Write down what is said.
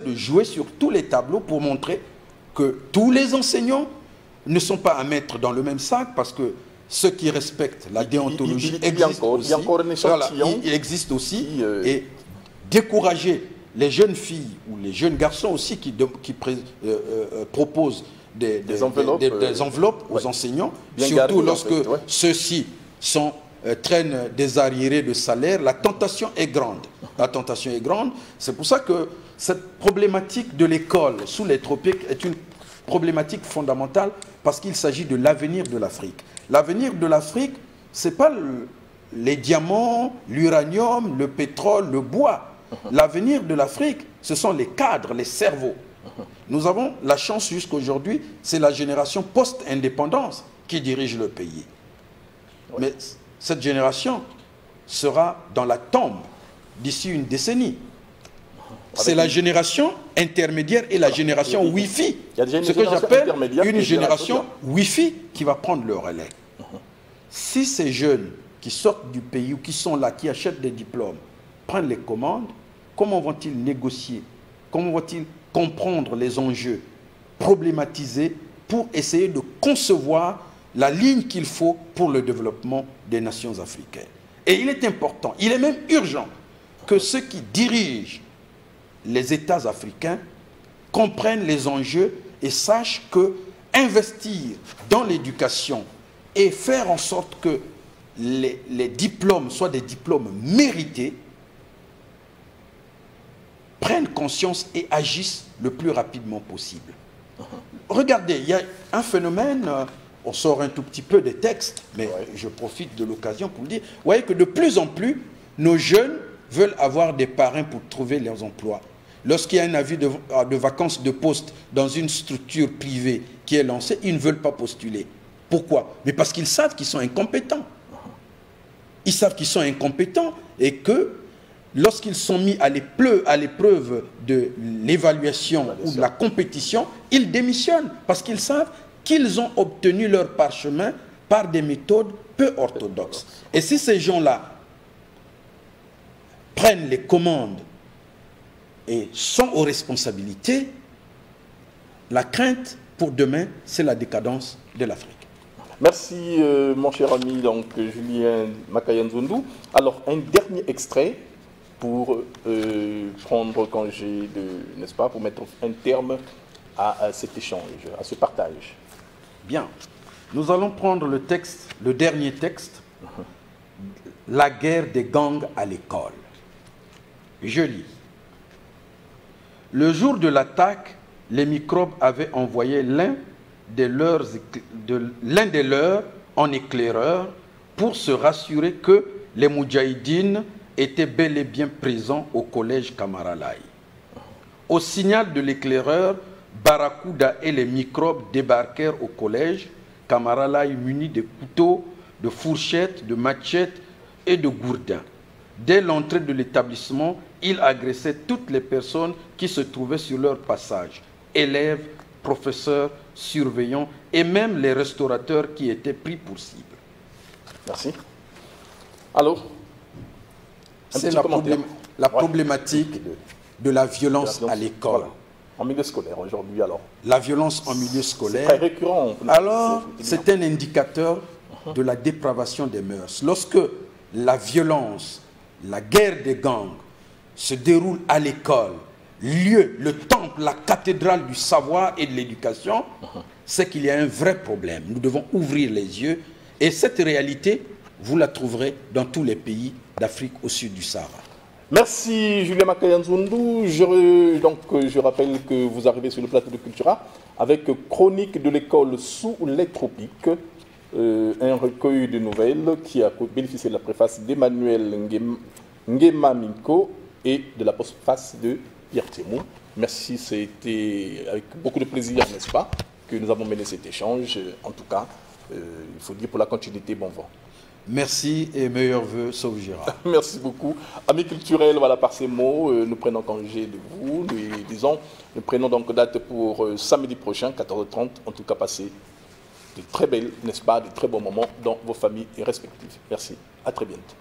de jouer sur tous les tableaux pour montrer que tous les enseignants ne sont pas à mettre dans le même sac, parce que ceux qui respectent la déontologie existent aussi. Il existe aussi. Et décourager les jeunes filles ou les jeunes garçons aussi qui proposent des enveloppes aux enseignants, surtout lorsque ceux-ci traînent des arriérés de salaire, la tentation est grande. La tentation est grande. C'est pour ça que cette problématique de l'école sous les tropiques est une problématique fondamentale, parce qu'il s'agit de l'avenir de l'Afrique. L'avenir de l'Afrique, ce n'est pas les diamants, l'uranium, le pétrole, le bois. L'avenir de l'Afrique, ce sont les cadres, les cerveaux. Nous avons la chance jusqu'aujourd'hui, c'est la génération post-indépendance qui dirige le pays. Mais cette génération sera dans la tombe d'ici une décennie. C'est la génération intermédiaire et la génération Wi-Fi. Ce que j'appelle une génération Wi-Fi qui va prendre le relais. Si ces jeunes qui sortent du pays ou qui sont là, qui achètent des diplômes, prennent les commandes, comment vont-ils négocier? Comment vont-ils comprendre les enjeux, problématiser pour essayer de concevoir la ligne qu'il faut pour le développement des nations africaines? Et il est important, il est même urgent que ceux qui dirigent les États africains comprennent les enjeux et sachent que investir dans l'éducation et faire en sorte que les diplômes soient des diplômes mérités, prennent conscience et agissent le plus rapidement possible. Regardez, il y a un phénomène, on sort un tout petit peu des textes, mais je profite de l'occasion pour le dire. Vous voyez que de plus en plus, nos jeunes veulent avoir des parrains pour trouver leurs emplois. Lorsqu'il y a un avis de vacances de poste dans une structure privée qui est lancée, ils ne veulent pas postuler. Pourquoi? Mais parce qu'ils savent qu'ils sont incompétents. Ils savent qu'ils sont incompétents et que lorsqu'ils sont mis à l'épreuve de l'évaluation ou de la compétition, ils démissionnent parce qu'ils savent qu'ils ont obtenu leur parchemin par des méthodes peu orthodoxes. Et si ces gens-là prennent les commandes et sont aux responsabilités, la crainte pour demain, c'est la décadence de l'Afrique. Merci mon cher ami, donc Julien Makayanzundu. Alors un dernier extrait pour prendre congé de, n'est-ce pas, pour mettre un terme à cet échange, à ce partage. Bien. Nous allons prendre le texte, le dernier texte, la guerre des gangs à l'école. Je lis. Le jour de l'attaque, les microbes avaient envoyé l'un des leurs en éclaireur pour se rassurer que les Moudjahidines étaient bel et bien présents au collège Kamaralai. Au signal de l'éclaireur, Barakouda et les microbes débarquèrent au collège Kamaralai munis de couteaux, de fourchettes, de machettes et de gourdins. Dès l'entrée de l'établissement, ils agressaient toutes les personnes qui se trouvaient sur leur passage, élèves, professeurs, surveillants et même les restaurateurs qui étaient pris pour cible. Merci. Alors, c'est la problématique de la violence à l'école. Voilà. En milieu scolaire aujourd'hui, alors. La violence en milieu scolaire. C'est très récurrent. Alors, c'est un indicateur de la dépravation des mœurs. Lorsque la violence, la guerre des gangs se déroule à l'école, lieu, le temple, la cathédrale du savoir et de l'éducation, c'est qu'il y a un vrai problème. Nous devons ouvrir les yeux et cette réalité, vous la trouverez dans tous les pays d'Afrique au sud du Sahara. Merci Julien Makayanzundu. Je rappelle que vous arrivez sur le plateau de Cultura avec Chronique de l'école sous les tropiques, un recueil de nouvelles qui a bénéficié de la préface d'Emmanuel Ngema-Minko et de la postface de Pierre Temou. Merci, c'était avec beaucoup de plaisir, n'est-ce pas, que nous avons mené cet échange. En tout cas, il faut dire pour la continuité, bon vent. Merci et meilleurs vœux, sauf Gérard. Merci beaucoup. Amis culturels, voilà, par ces mots, nous prenons congé de vous. Nous prenons donc date pour samedi prochain, 14h30. En tout cas, passez de très belles, n'est-ce pas, de très bons moments dans vos familles respectives. Merci. À très bientôt.